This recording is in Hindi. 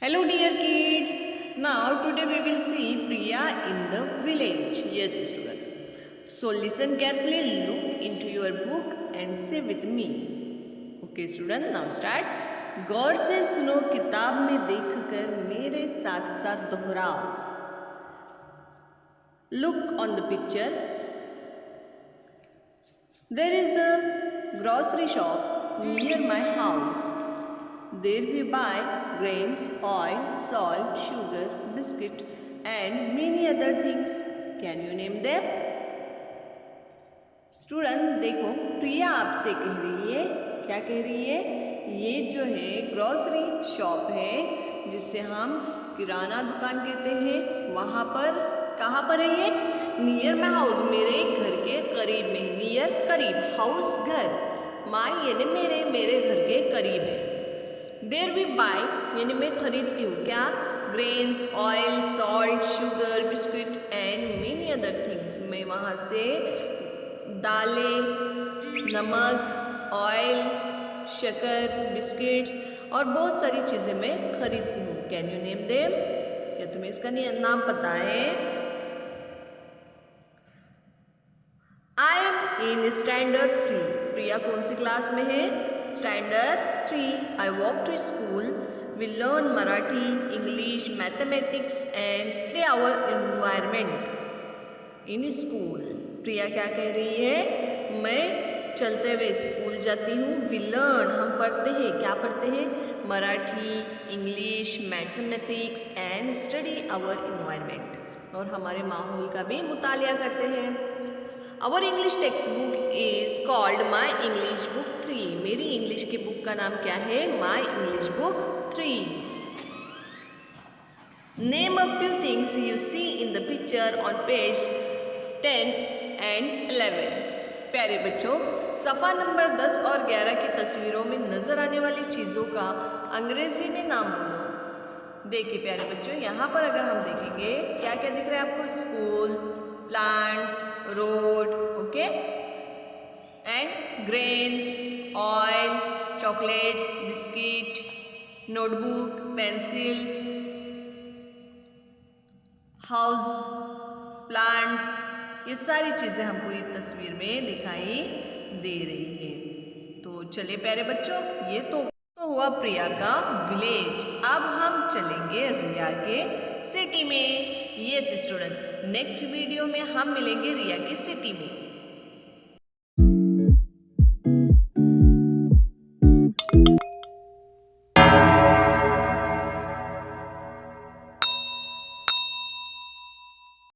Hello dear kids. Now today we will see Priya in the village. Yes student. So listen carefully, look into your book and say with me. Okay student, now start. गौर से सुनो किताब में देखकर मेरे साथ साथ दोहराओ. Look on the picture. There is a grocery shop near my house. There we buy grains, oil, salt, sugar, biscuit and many other things. Can you name them? Student देखो, प्रिया आपसे कह रही है, क्या कह रही है? ये जो है ग्रोसरी शॉप है जिसे हम किराना दुकान कहते हैं. वहाँ पर कहाँ पर है ये? नियर माई हाउस, मेरे घर के करीब में. नियर करीब, हाउस घर, माई यानी मेरे घर के करीब है. देर वी बाय यानी मैं खरीदती हूँ क्या? Grains, oil, salt, sugar, biscuit and many other things. मैं वहाँ से दालें, नमक, ऑयल, शक्कर, बिस्किट्स और बहुत सारी चीज़ें मैं खरीदती हूँ. Can you name them? क्या तुम्हें इसका नाम पता है? I am in standard 3. प्रिया कौन सी क्लास में है? Standard 3. I walk to school. We learn Marathi, English, mathematics and play our environment in school. Priya क्या कह रही है? मैं चलते हुए स्कूल जाती हूँ. वी लर्न, हम पढ़ते हैं. क्या पढ़ते हैं? Marathi, English, mathematics and study our environment. और हमारे माहौल का भी मुतालिया करते हैं. Our English text book is called my English book 3. मेरी इंग्लिश की बुक का नाम क्या है? My English book 3. Name a few things you see in the picture on page 10 and 11. प्यारे बच्चों, सफ़ा नंबर 10 और 11 की तस्वीरों में नज़र आने वाली चीज़ों का अंग्रेजी में नाम बोलो. देखिए प्यारे बच्चों, यहाँ पर अगर हम देखेंगे क्या क्या दिख रहा है आपको? School, plants, road, okay, and grains, oil, chocolates, biscuit, notebook, pencils, house, plants, ये सारी चीज़ें हमको ये तस्वीर में दिखाई दे रही है. तो चले प्यारे बच्चों, ये तो हुआ प्रिया का विलेज. अब हम चलेंगे रिया के सिटी में. यस स्टूडेंट, नेक्स्ट वीडियो में हम मिलेंगे रिया की सिटी में.